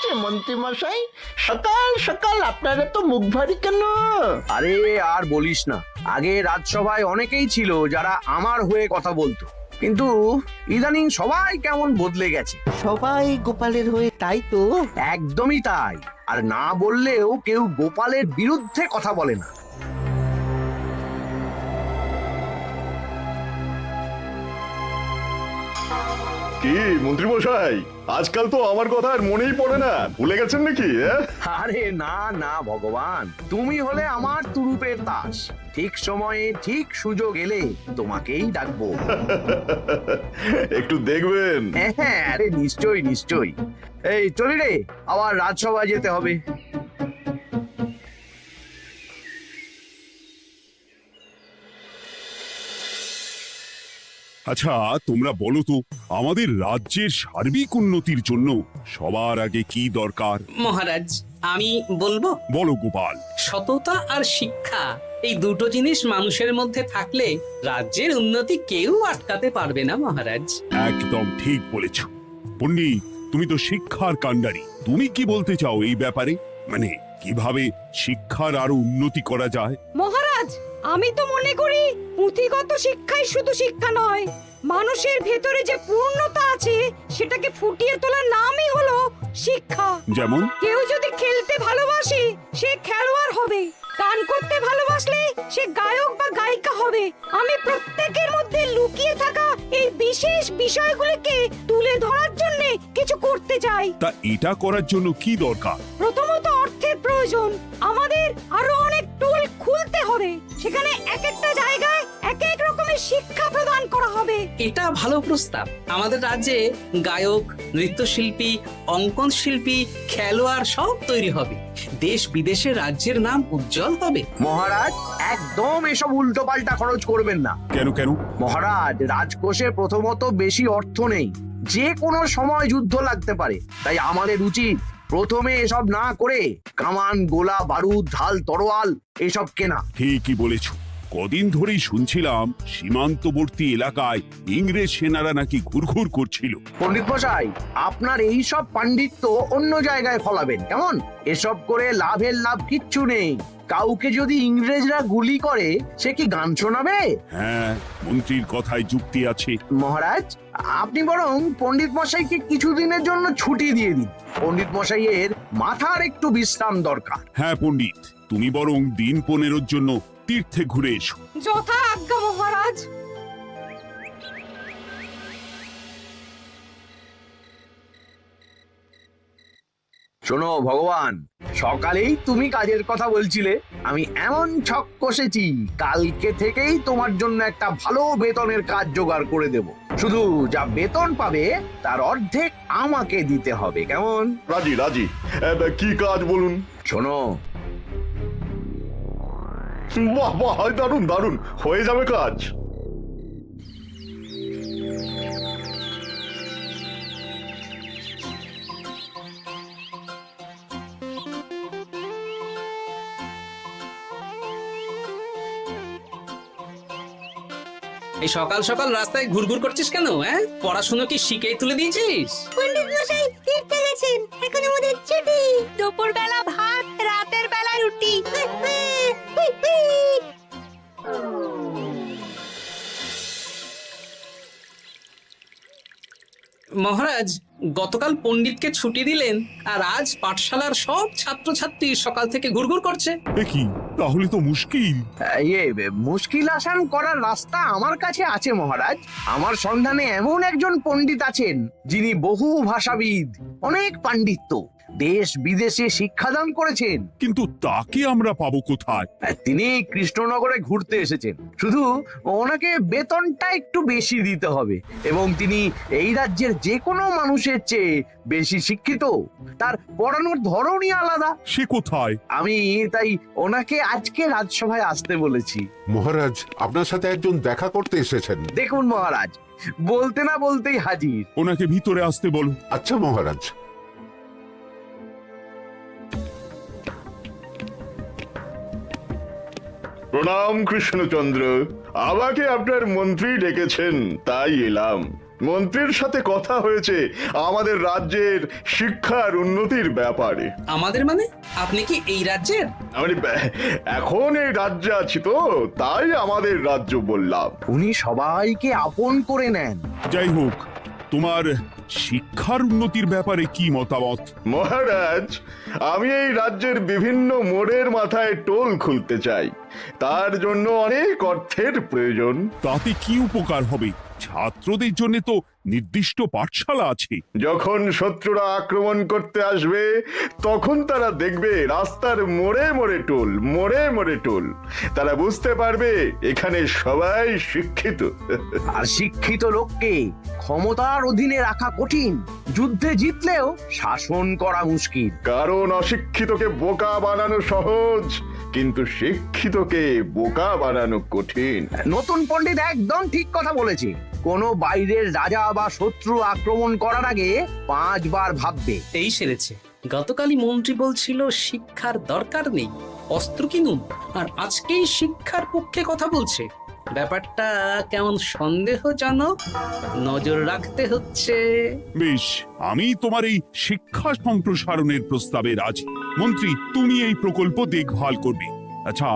হয়েছে মন্ত্রী মশাই? সকাল সকাল আপনারা তো মুখ ভারী কেন? আরে আর বলিস না, আগে রাজসভায় অনেকেই ছিল যারা আমার হয়ে কথা বলতো, কিন্তু ইদানিং সবাই কেমন বদলে গেছে। সবাই গোপালের হয়ে, তাই তো? একদমই তাই। আর না বললেও কেউ গোপালের বিরুদ্ধে কথা বলে না। কি মন্ত্রী মশাই, আজকাল তো আমার কথা আর মনেই পড়ে না, ভুলে গেছেন নাকি? আরে না না ভগবান, তুমি হলে আমার তুরুপের তাস। ঠিক সময়ে ঠিক সুযোগ এলে তোমাকেই ডাকবো। একটু দেখবেন। হ্যাঁ হ্যাঁ, আরে নিশ্চয়ই নিশ্চয়ই। এই চলি রে, আবার রাজসভায় যেতে হবে। আচ্ছা তোমরা বলো তো, আমাদের রাজ্যের সার্বিক উন্নতির জন্য সবার আগে কি দরকার? মহারাজ, আমি বলবো। বলো গোপাল। সততা আর শিক্ষা, এই দুটো জিনিস মানুষের মধ্যে থাকলে রাজ্যের উন্নতি কেউ আটকাতে পারবে না মহারাজ। একদম ঠিক বলেছ পণ্ডিত, তুমি তো শিক্ষার কাণ্ডারি। তুমি কি বলতে চাও এই ব্যাপারে? মানে কিভাবে শিক্ষার আরো উন্নতি করা যায়? মহারাজ, আমি তো মনে করি পুঁথিগত শিক্ষাই শুধু শিক্ষা নয়, মানুষের ভেতরে যে পূর্ণতা আছে সেটাকে ফুটিয়ে তোলার নামই হলো শিক্ষা। যেমন? কেউ যদি খেলতে ভালোবাসে সে খেলোয়াড় হবে, গান করতে ভালোবাসলে সে গায়ক বা গায়িকা হবে। আমি প্রত্যেকের মধ্যে লুকিয়ে থাকা এই বিশেষ বিষয়গুলিকে তুলে ধরার জন্য কিছু করতে চাই। তা এটা করার জন্য কি দরকার? প্রথমত অর্থের প্রয়োজন। আমাদের আরো অনেক টুল খুলতে হবে, সেখানে এক একটা জায়গায় এক এক রকমের শিক্ষা প্রদান করা হবে। এটা ভালো প্রস্তাব। আমাদের রাজ্যে গায়ক, নৃত্যশিল্পী, অঙ্কন শিল্পী, খেলোয়াড় সব তৈরি হবে। দেশ বিদেশে রাজ্যের নাম উজ্জ্বল হবে। মহারাজ, একদম এসব উল্টো পাল্টা খরচ করবেন না। কেন কেন? মহারাজ, রাজকোষে প্রথমত বেশি অর্থ নেই, যে কোনো সময় যুদ্ধ লাগতে পারে। তাই আমাদের উচিত প্রথমে এসব না করে কামান, গোলা, বারুদ, ঢাল, তরোয়াল এসব কেনা। ঠিকই বলেছ। কদিন ধরেই শুনছিলাম সীমান্তবর্তী এলাকায় ইংরেজ সেনারা নাকি ঘুরঘুর করছিল। পণ্ডিত মশাই, আপনার এই সব পাণ্ডিত্য অন্য জায়গায় ফলাবেন কেমন? এসব করে লাভের লাভ কিচ্ছু নেই। কাউকে যদি ইংরেজরা গুলি করে সে কি গান শোনাবে? হ্যাঁ, মন্ত্রীর কথায় যুক্তি আছে। মহারাজ, আপনি বরং পণ্ডিত মশাইকে কিছুদিনের জন্য ছুটি দিয়ে দিন। পণ্ডিত মশাইয়ের মাথার একটু বিশ্রাম দরকার। হ্যাঁ পণ্ডিত, তুমি বরং দিন 15 জন্য তীর্থে ঘুরে এসো। যথা আজ্ঞা মহারাজ। শোনো ভগবান, সকালেই তুমি কাজের কথা বলছিলে, আমি এমন ছক কষেছি কালকে থেকেই তোমার জন্য একটা ভালো বেতনের কাজ জোগাড় করে দেব। শুধু যা বেতন পাবে তার অর্ধেক আমাকে দিতে হবে, কেমন? রাজি রাজি। কি কাজ বলুন? শোনো, বাহ বাহ, দারুণ দারুণ, হয়ে যাবে কাজ। এই সকাল সকাল রাস্তায় ঘুরঘুর করছিস কেন? পড়াশুনো কি শিখেই তুলে দিয়েছিস? পণ্ডিত মশাই তীর্থে গেছেন, এখন আমাদের ছুটি। দুপুর বেলা ভাত, রাতের বেলা রুটি। মহারাজ, গতকাল পণ্ডিতকে ছুটি দিলেন আর আজ পাঠশালার সব ছাত্রছাত্রী সকাল থেকে ঘুরঘুর করছে। এ কি, তাহলে তো মুশকিল। মুশকিল আসান করার রাস্তা আমার কাছে আছে মহারাজ। আমার সন্ধানে এমন একজন পণ্ডিত আছেন যিনি বহু ভাষাবিদ, অনেক পাণ্ডিত্য, দেশ বিদেশে শিক্ষাদান করেছেন। কিন্তু তাকে আমরা পাবো কোথায়? তিনি কৃষ্ণনগরে ঘুরতে এসেছেন, শুধু ওনাকে বেতনটা একটু বেশি দিতে হবে। এবং তিনি এই রাজ্যের যে কোনো মানুষের চেয়ে বেশি শিক্ষিত, তার পড়ানোর ধরনই আলাদা। সে কোথায়? আমি তাই ওনাকে আজকে রাজসভায় আসতে বলেছি। মহারাজ, আপনার সাথে একজন দেখা করতে এসেছেন। দেখুন মহারাজ, বলতে না বলতেই হাজির। ওনাকে ভিতরে আসতে বলো। আচ্ছা মহারাজ। প্রণাম কৃষ্ণচন্দ্র, আমাকে আপনার মন্ত্রী ডেকেছেন, তাই এলাম। মন্ত্রীর সাথে কথা হয়েছে আমাদের রাজ্যের শিক্ষার উন্নতির ব্যাপারে। আমাদের মানে আপনি কি এই রাজ্যের? মানে এখন এই রাজ্যে আছি তো, তাই আমাদের রাজ্য বললাম। উনি সবাইকে আপন করে নেন। যাই হোক, তোমার শিক্ষার উন্নতির ব্যাপারে কি মতামত? মহারাজ, আমি এই রাজ্যের বিভিন্ন মোড়ের মাথায় টোল খুলতে চাই। তার জন্য অনেক অর্থের প্রয়োজন। তাতে কি উপকার হবে? ছাত্রদের জন্য তো নির্দিষ্ট পাঠশালা আছে। যখন শত্রুরা আক্রমণ করতে আসবে তখন তারা দেখবে রাস্তার মোড়ে মোড়ে টোল, মোড়ে মোড়ে টোল। তারা বুঝতে পারবে এখানে সবাই শিক্ষিত। আর শিক্ষিত লোককে ক্ষমতার অধীনে রাখা কঠিন, যুদ্ধে জিতলেও শাসন করা মুশকিল। কারণ অশিক্ষিতকে বোকা বানানো সহজ, কিন্তু শিক্ষিতকে বোকা বানানো কঠিন। নতুন পণ্ডিত একদম ঠিক কথা বলেছে। কোনো বাইরের রাজা বা শত্রু আক্রমণ করার আগে 5 বার ভাববে। এই সেরেছে। গতকালই মন্ত্রী বলছিল শিক্ষার দরকার নেই, অস্ত্র কিনুন, আর আজকেই শিক্ষার পক্ষে কথা বলছে। ব্যাপারটা কেমন সন্দেহজনক, নজর রাখতে হচ্ছে। বেশ, আমি তোমার এই শিক্ষা সম্প্রসারণের প্রস্তাবে রাজি। মন্ত্রী, তুমি এই প্রকল্প দেখভাল করবে। আচ্ছা,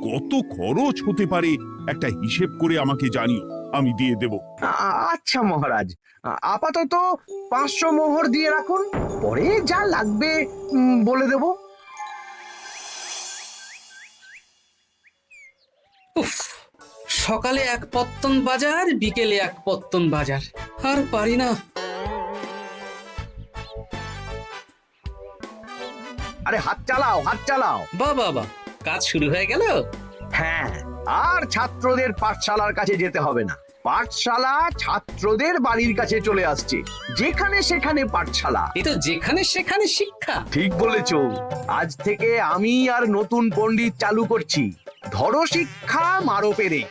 কত খরচ হতে পারে একটা হিসেব করে আমাকে জানিও, আমি দিয়ে দেব। আচ্ছা মহারাজ, আপাতত 500 মোহর দিয়ে রাখুন, পরে যা লাগবে বলে দেব। উফ, সকালে এক পত্তন বাজার, বিকেলে এক পত্তন বাজার, আর পারি না। আরে হাত চালাও, হাত চালাও। বাবা, কাজ শুরু হয়ে গেল। হ্যাঁ, আর ছাত্রদের পাঠশালার কাছে যেতে হবে না। পাঠশালা ছাত্রদের বাড়ির কাছে চলে আসছে। যেখানে সেখানে পাঠশালা। এ তো যেখানে সেখানে শিক্ষা। ঠিক বলেছো। আজ থেকে আমি আর নতুন পণ্ডিত চালু করছি। ধরো শিক্ষা, মারো পেরে।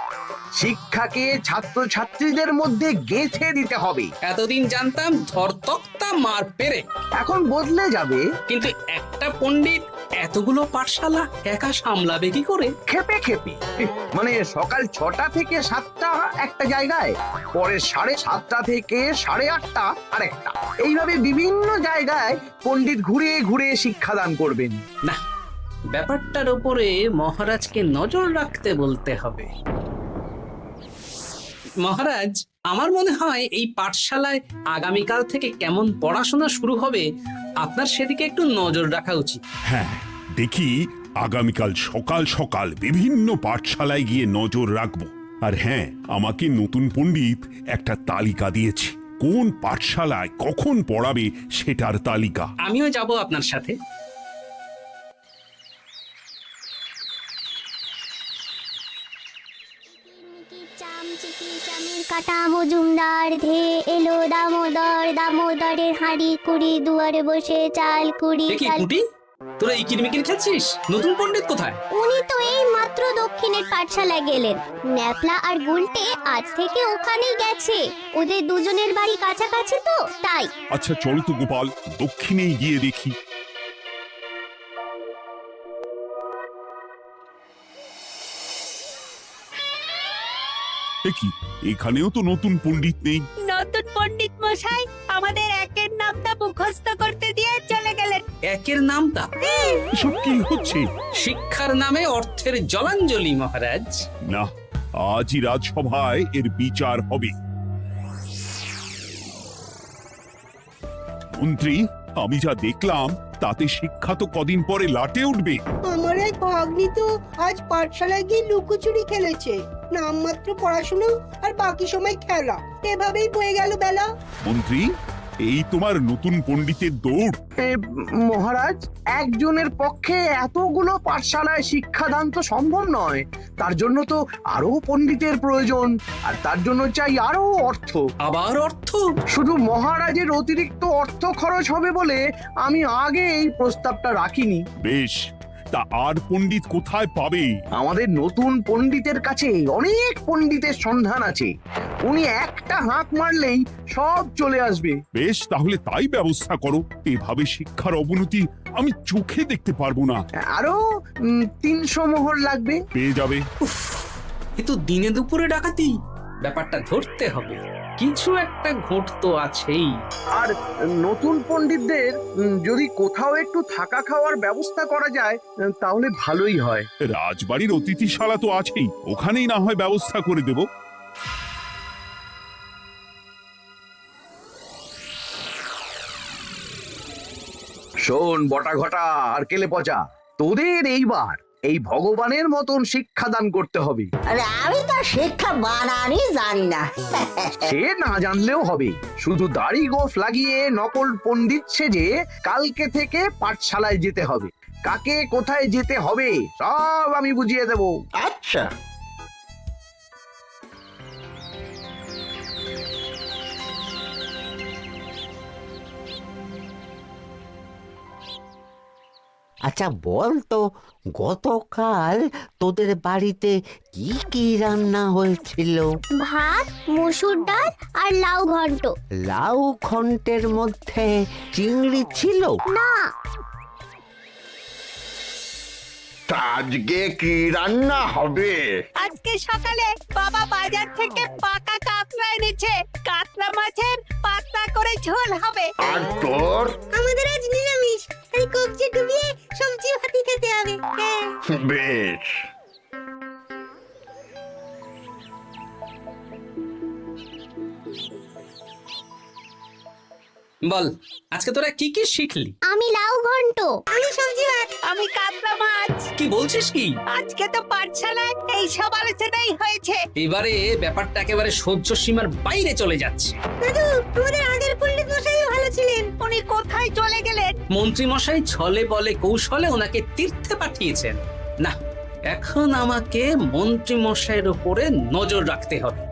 শিক্ষাকে ছাত্রছাত্রীদের মধ্যে গেঁথে দিতে হবে। এতদিন জানতাম ধরতক্তা মার পেরে, এখন বদলে যাবে। কিন্তু একটা পণ্ডিত এতগুলো পাঠশালা একা সামলাবে কি করে? খেপে খেপে। মানে সকাল 6টা থেকে 7টা একটা জায়গায়, পরে 7:30 থেকে 8:30 আরেকটা। এইভাবে বিভিন্ন জায়গায় পণ্ডিত ঘুরে ঘুরে শিক্ষাদান করবেন। না, ব্যাপারটার উপরে মহারাজকে নজর রাখতে বলতে হবে। মহারাজ, আমার মনে হয় এই পাঠশালায় আগামীকাল থেকে কেমন পড়াশোনা শুরু হবে, আপনার সেদিকে একটু নজর রাখা উচিত। হ্যাঁ, দেখি আগামীকাল সকাল সকাল বিভিন্ন পাঠশালায় গিয়ে নজর রাখবো। আর হ্যাঁ, আমাকে নতুন পণ্ডিত একটা তালিকা দিয়েছে, কোন পাঠশালায় কখন পড়াবে সেটার তালিকা। আমিও যাব আপনার সাথে। কাটা মজুমদার ধে এলো দামোদর, দামোদরের হাঁড়ি কুড়ি, দুয়ারে বসে চাল কুড়ি। দেখি কুটি, তোরা এই কিরমিকির খেলছিস? নতুন পণ্ডিত কোথায়? উনি তো এই মাত্র দক্ষিণের পাঠশালায় গেলেন। ন্যাপলা আর গুলটে আজ থেকে ওখানেই গেছে। ওদের দুজনের বাড়ি কাছাকাছি তো, তাই। আচ্ছা চলো তো গোপাল, দক্ষিণেই গিয়ে দেখি। দেখি, এখানেও তো নতুন পণ্ডিত নেই। নতুন পণ্ডিত মশাই আমাদের একের নামটা মুখস্থ করতে দিয়ে চলে গেলেন। একের নামটা? এসব কি হচ্ছে? শিক্ষার নামে অর্থের জলাঞ্জলি মহারাজ। না, আজই রাজসভায় এর বিচার হবে। মন্ত্রী, আমি যা দেখলাম তাতে শিক্ষা তো কদিন পরে লাটে উঠবে। আমার এক ভাগ্নি তো আজ পাঠশালায় গিয়ে লুকোচুরি খেলেছে। নামমাত্র পড়াশুনো আর বাকি সময় খেলা, এভাবেই বয়ে গেল বেলা। মন্ত্রী, এই তোমার নতুন পণ্ডিতের দৌড়। মহারাজ, একজনের পক্ষে এতগুলো পাঠশালায় শিক্ষাদান তো সম্ভব নয়। তার জন্য তো আরো পণ্ডিতের প্রয়োজন, আর তার জন্য চাই আরো অর্থ। আবার অর্থ? শুধু মহারাজের অতিরিক্ত অর্থ খরচ হবে বলে আমি আগে এই প্রস্তাবটা রাখিনি। বেশ, তা আর পণ্ডিত কোথায় পাবে? আমাদের নতুন পণ্ডিতের কাছে অনেক পণ্ডিতের সন্ধান আছে। উনি একটা হাঁক মারলেই সব চলে আসবে। বেশ, তাহলে তাই ব্যবস্থা করো। এভাবে শিক্ষার অবনতি আমি চোখে দেখতে পারবো না। আরো 300 মোহর লাগবে। পেয়ে যাবে। এ তো দিনে দুপুরে ডাকাতি। ব্যাপারটা ধরতে হবে। কিছু একটা ঘোট তো আছেই। আর নতুন পণ্ডিতদের যদি কোথাও একটু থাকা খাওয়ার ব্যবস্থা করা যায় তাহলে ভালোই হয়। রাজবাড়ির অতিথিশালা তো আছেই, ওখানেই না হয় ব্যবস্থা করে দেব। শোন বটা ঘটা আর কেলে পচা, তোদের এইবার এই ভগবানের মতন শিক্ষাদান করতে হবে। আরে আমি তো শিক্ষা বানানই জানি না। সে না জানলেও হবে, শুধু দাড়ি গোফ লাগিয়ে নকল পণ্ডিত সেজে কালকে থেকে পাঠশালায় যেতে হবে। কাকে কোথায় যেতে হবে সব আমি বুঝিয়ে দেব। আচ্ছা, আচ্ছা বল তো, গতকাল তোদের বাড়িতে কি কি রান্না হয়েছিল? ভাত, মসুর ডাল আর লাউ ঘন্ট। লাউ ঘন্টের মধ্যে চিংড়ি ছিল? না, তা আজকে কি রান্না হবে? আজকে সকালে বাবা বাজার থেকে পাকা কাতলা এনেছে। কাতলা মাছের পাতলা করে ঝোল হবে। আর তোর? আমাদের আজ নিরামিষ, এই কবজি ডুবিয়ে সবজি ভাতি খেতে হবে। বেশ। বল, আজকে তোরা কি কি শিখলি? আমি লাউ ঘন্ট। আমি সবজি ভাত। আমি কাতলা মাছ। কি বলছিস কি? আজকে তো পাঠশালায় এই সব আলোচনাই হয়েছে। এবারে ব্যাপারটা একেবারে সহ্য সীমার বাইরে চলে যাচ্ছে। দাদু, আমাদের আগের পণ্ডিত মশাই ভালো ছিলেন। উনি কোথায় চলে গেলেন? মন্ত্রী মশাই ছলে বলে কৌশলে ওনাকে তীর্থে পাঠিয়েছেন। না, এখন আমাকে মন্ত্রী মশাইয়ের উপরে নজর রাখতে হবে।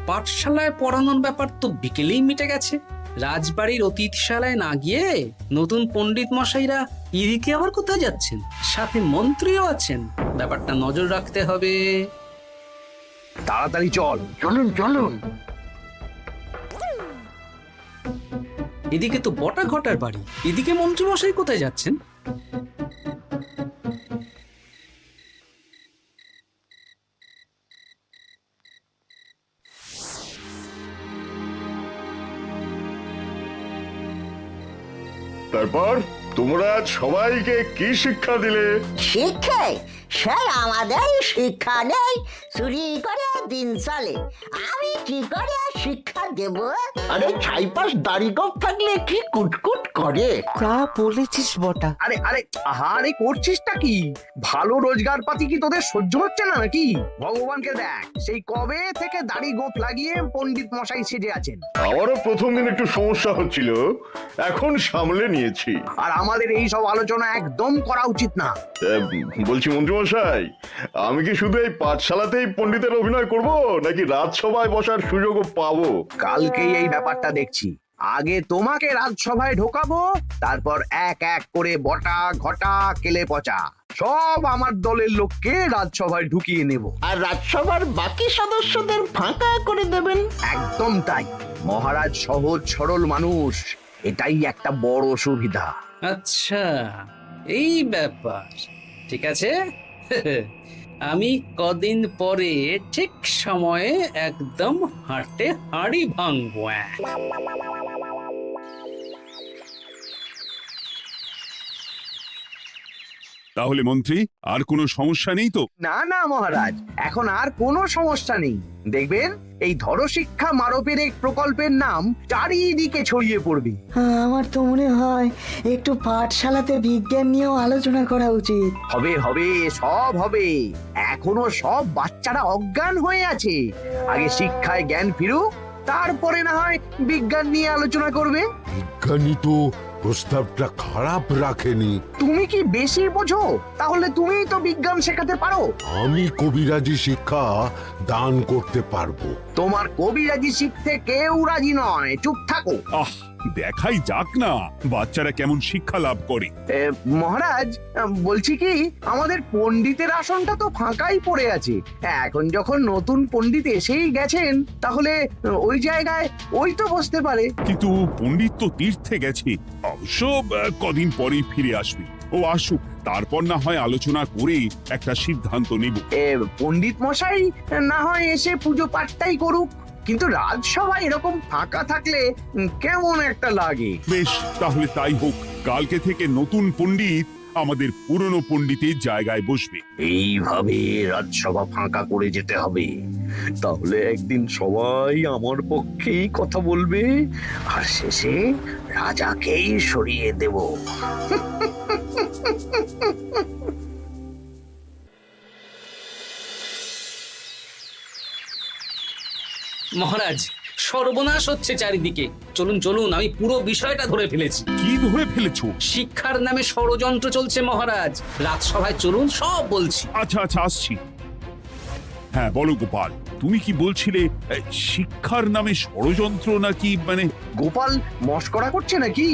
পাঠশালায় পড়ানোর ব্যাপার তো বিকেলেই মিটে গেছে। রাজবাড়ির অতিথিশালায় না গিয়ে নতুন পণ্ডিত মশাইরা এদিকে আবার কোথায় যাচ্ছেন? সাথে মন্ত্রীও আছেন, ব্যাপারটা নজর রাখতে হবে। তাড়াতাড়ি চল। চলুন চলুন। এদিকে তো বটা ঘটার বাড়ি, এদিকে মন্ত্রী মশাই কোথায় যাচ্ছেন? তারপর তোমরা আজ সবাইকে কি শিক্ষা দিলে? শিক্ষা? সে আমাদের শিক্ষা নেই, চুরি করে দিন চলে। আমি কি করে শিক্ষা দেব? আরে ছাইপাশ দাড়ি গোঁফ থাকলে কি কুটকুট করে। যা বলেছিস বটা। আরে আরে আহারে করছিসটা কি? ভালো রোজগার পাতি কি তোদের সহ্য হচ্ছে না নাকি? ভগবানকে দেখ, সেই কবে থেকে দাড়ি গোঁফ লাগিয়ে পণ্ডিত মশাই সেজে আছেন। আমারও প্রথম দিন একটু সমস্যা হচ্ছিল, এখন সামলে নিয়েছি। আর আমাদের এই সব আলোচনা একদম করা উচিত না। বলছি মন্ত্রীমশাই, আমি কি শুধু এই পাঠশালাতেই পণ্ডিতের অভিনয় করব, নাকি রাজসভায় বসার সুযোগও পাবো? কালকেই এই ব্যাপারটা দেখছি। আগে তোমাকে রাজসভায় ঢোকাবো, তারপর এক এক করে বটা ঘটা কেলে পচা সব আমার দলের লোককে রাজসভায় ঢুকিয়ে নেব। আর রাজসভার বাকি সদস্যদের ফাঁকা করে দেবেন। একদম তাই। মহারাজ সহজ সরল মানুষ, এটাই একটা বড় সুবিধা। আচ্ছা, এই ব্যাপার। ঠিক আছে, আমি কদিন পরে ঠিক সময়ে একদম হাটে হাড়ি ভাঙবো। তাহলে মন্ত্রী, আর কোনো সমস্যা নেই তো? না না মহারাজ, এখন আর কোনো সমস্যা নেই। দেখবেন এই ধরো শিক্ষা মারপের এক প্রকল্পের নাম চারিদিকে ছড়িয়ে পড়বে। আমার তো মনে হয় একটু পাঠশালাতে বিজ্ঞান নিয়েও আলোচনা করা উচিত। হবে হবে, সব হবে। এখনো সব বাচ্চারা অজ্ঞান হয়ে আছে। আগে শিক্ষায় জ্ঞান ফিরুক, তারপরে না হয় বিজ্ঞান নিয়ে আলোচনা করবে। বিজ্ঞানী তো প্রস্তাবটা খারাপ রাখেনি। তুমি কি বেশি বোঝো? তাহলে তুমিই তো বিজ্ঞান শেখাতে পারো। আমি কবিরাজি শিক্ষা দান করতে পারবো। তোমার কবিরাজি শিখতে কেউ রাজি নয়, চুপ থাকো। আহ, দেখাই যাক না বাচ্চারা কেমন শিক্ষা লাভ করে। মহারাজ, বলছি কি, আমাদের পণ্ডিতের আসনটা তো ফাঁকাই পড়ে আছে। এখন যখন নতুন পণ্ডিত এসেই গেছেন, তাহলে ওই জায়গায় ওই তো বসতে পারে। কিন্তু পণ্ডিত তো তীর্থে গেছে, অবশ্য কদিন পরেই ফিরে আসবে। ও আসুক, তারপর না হয় আলোচনা করে একটা সিদ্ধান্ত নেব। পণ্ডিত মশাই না হয় এসে পুজো পাঠটাই করুক, কিন্তু রাজসভা এরকম ফাঁকা থাকলে কেমন একটা লাগে। বেশ, তাহলে তাই হোক। কালকে থেকে নতুন পণ্ডিত আমাদের পুরনো পণ্ডিতের জায়গায় বসবে। এইভাবে রাজসভা ফাঁকা করে যেতে হবে, তাহলে একদিন সবাই আমার পক্ষেই কথা বলবে, আর শেষে রাজাকেই সরিয়ে দেব। মহারাজ, সর্বনাশ হচ্ছে চারিদিকে। চলুন চলুন, আমি পুরো বিষয়টা ধরে ফেলেছি। কি ধরে ফেলেছো? শিক্ষার নামে ষড়যন্ত্র চলছে মহারাজ। রাজসভায় চলুন, সব বলছি। আচ্ছা আচ্ছা, আসছি। হ্যাঁ বলো গোপাল, তুমি কি বলছিলে শিক্ষার নামে ষড়যন্ত্র নাকি? মানে গোপাল মস্করা করছে নাকি?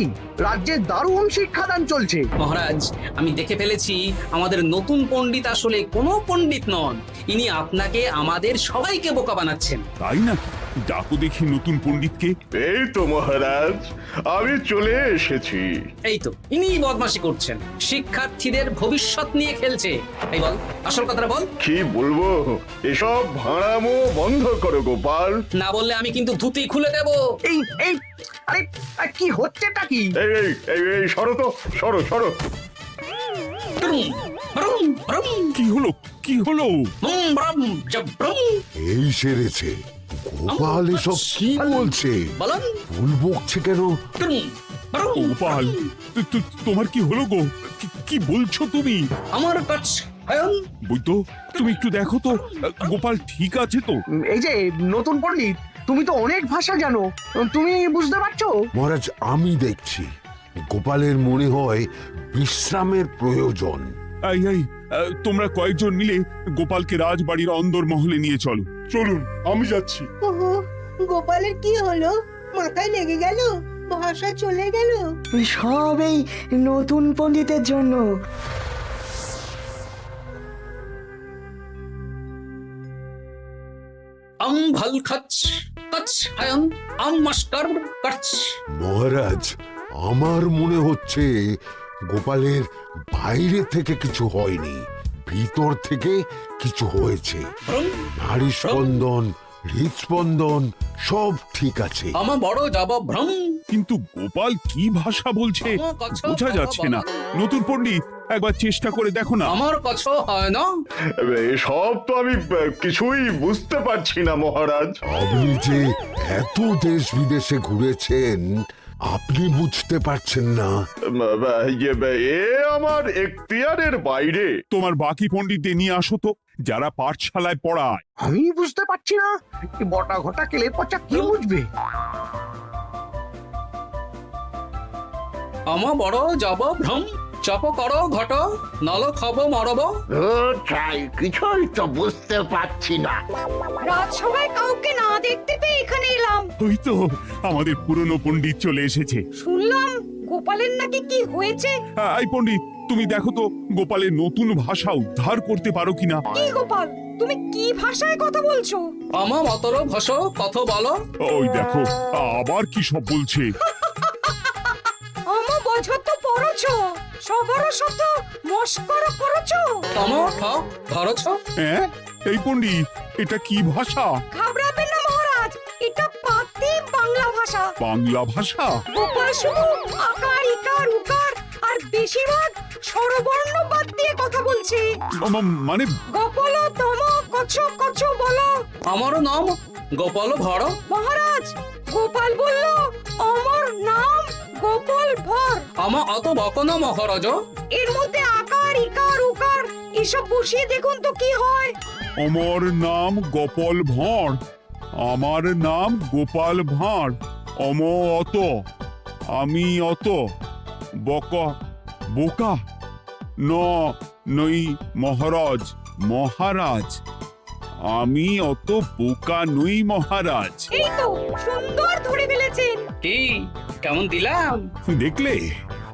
রাজ্যে দারুণ শিক্ষাদান চলছে। মহারাজ, আমি দেখে ফেলেছি আমাদের নতুন পণ্ডিত আসলে কোনো পণ্ডিত নন। ইনি আপনাকে, আমাদের সবাইকে বোকা বানাচ্ছেন। তাই নাকি? ডাকো দেখি নতুন পণ্ডিতকে। এই তো মহারাজ, আমি চলে এসেছি। এই তো, ইনিই বদমাশি করছেন, শিক্ষার্থীদের ভবিষ্যৎ নিয়ে খেলছে। এই বল, আসল কথাটা বল। কি বলবো, এসব ভাড়ামো বন্ধ করো গোপাল। না বললে আমি কিন্তু ধুতি খুলে দেব। এই এই আরে কি হচ্ছেটা কি? এই এই এই এই সরো তো, সরো সরো। ব্রুম, ব্রুম, ব্রুম, কি হলো? কি হলো? ব্রুম, ব্রুম, ব্রুম। এই সেরেছে, গোপাল এসব কি বলছে? বলুন। ভুল বকছে কেন? ব্রুম, ব্রুম, গোপাল, তোমার কি হলো গো? কি বলছো তুমি? আমার কাছ বৈদ্য, তুমি একটু দেখো তো গোপাল ঠিক আছে তো? এই যে নতুন পণ্ডিত, তুমি তো অনেক ভাষা জানো, তুমি বুঝতে পারছো? মহারাজ, আমি দেখছি গোপালের মনে হয় বিশ্রামের প্রয়োজন। এই এই, তোমরা কয়েকজন মিলে গোপালকে রাজবাড়ির অন্দর মহলে নিয়ে চলো। চলুন, আমি যাচ্ছি। ওহো, গোপালের কি হলো? মাথায় লেগে গেল? ভাষা চলে গেল? সব এই নতুন পণ্ডিতের জন্য। ভাল খাচ কাচ হায়ন মাস্টার কাচ। মহারাজ, আমার মনে হচ্ছে গোপালের বাইরে থেকে কিছু হয়নি, ভিতর থেকে কিছু হয়েছে। নারী স্পন্দন, হৃদস্পন্দন সব ঠিক আছে। আমার বড় যাব ভ্রম। কিন্তু গোপাল কি ভাষা বলছে বোঝা যাচ্ছে না। নতুন পণ্ডিত, একবার চেষ্টা করে দেখো না। আমার কাছে হয় না। এসব তো আমি কিছুই বুঝতে পারছি না মহারাজ। আপনি যে এত দেশ বিদেশে ঘুরেছেন, আপনি বুঝতে পারছেন না? এ আমার এখতিয়ারের বাইরে। তোমার বাকি পণ্ডিতদের নিয়ে আসো তো, যারা পাঠশালায় পড়ায়। আমি বুঝতে পারছি না, বটা ঘটা কেলে পচা কি বুঝবে? আমার বড় যাব ভ্রম। চপ করো ঘট, নল খাবো মরব। কিছুই তো বুঝতে পারছি না। রাজসভায় কাউকে না দেখতে পেয়ে এখানে এলাম। ওই তো আমাদের পুরনো পণ্ডিত চলে এসেছে। শুনলাম গোপালের নাকি কি হয়েছে। এই পণ্ডিত, তুমি দেখো তো গোপালের নতুন ভাষা উদ্ধার করতে পারো কিনা। কি গোপাল, তুমি কি ভাষায় কথা বলছো? আমার মতর ভাষ কথা বলো। ওই দেখো আবার কি সব বলছে। আমো বোঝো তো পড়ছো, সবার সাথে মস্করা করছো। তমো ঠক ধরছ। হ্যাঁ, এই পণ্ডিত, এটা কি ভাষা? ঘাবড়াবেন না মহারাজ, এটা পাতি বাংলা ভাষা। বাংলা ভাষা? গোপাল শুধু আকার ইকার উকার আর বেশিরভাগ স্বরবর্ণ বাদ দিয়ে কথা বলছে। মানে গোপাল তম কছ কছ বলো। আমার নাম গোপাল ভর। মহারাজ, গোপাল বলল আমার নাম গোপাল ভর। আমার অত বকন মহারাজ। এর মধ্যে আকার ইকার উকার এসব বসিয়ে দেখুন তো কি হয়। আমার নাম গোপাল ভাঁড়। আমার নাম গোপাল ভাঁড়। অত, আমি অত, বকা বোকা, নই মহারাজ। মহারাজ আমি অত বোকা নই মহারাজ। এই তো সুন্দর ধরে ফেলেছেন। কি কেমন দিলাম? দেখলে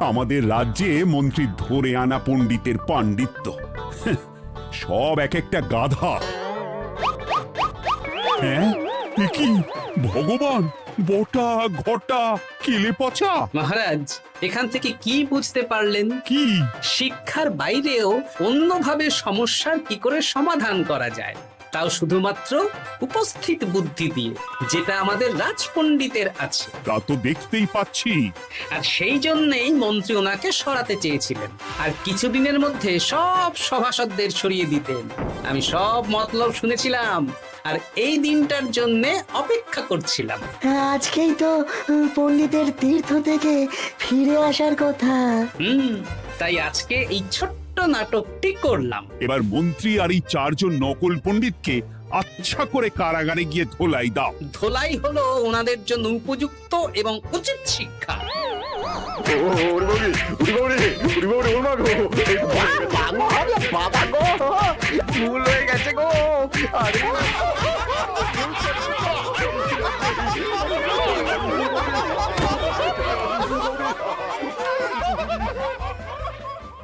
আমাদের রাজ্যে মন্ত্রী ধরে আনা পণ্ডিতের পাণ্ডিত্য। সব এক একটা গাধা। হ্যাঁ এ কি ভগবান, বটা ঘটা কেলে পচা। মহারাজ, এখান থেকে কি বুঝতে পারলেন? কি? শিক্ষার বাইরেও অন্যভাবে সমস্যার কি করে সমাধান করা যায়, তাও শুধুমাত্র উপস্থিত বুদ্ধি দিয়ে, যেটা আমাদের রাজপণ্ডিতের আছে। তা তো দেখতেই পাচ্ছি। আর সেই জন্যেই মন্ত্রী ওনাকে সরাতে চেয়েছিলেন, আর কিছুদিনের মধ্যে সব সভাসদদের সরিয়ে দিতেন। আমি সব মতলব শুনেছিলাম, আর এই দিনটার জন্য অপেক্ষা করছিলাম। আজকেই তো পণ্ডিতের তীর্থ থেকে ফিরে আসার কথা। তাই আজকে এই ছোট্ট নাটকটি করলাম। এবার মন্ত্রী আর এই 4 জন নকল পণ্ডিতকে আচ্ছা করে কারাগারে গিয়ে ধোলাই দাও। ধোলাই হলো ওনাদের জন্য উপযুক্ত এবং উচিত শিক্ষা। ওরে বাবারে, ওরে বাবারে, ওরে বাবারে, ওর মা গো।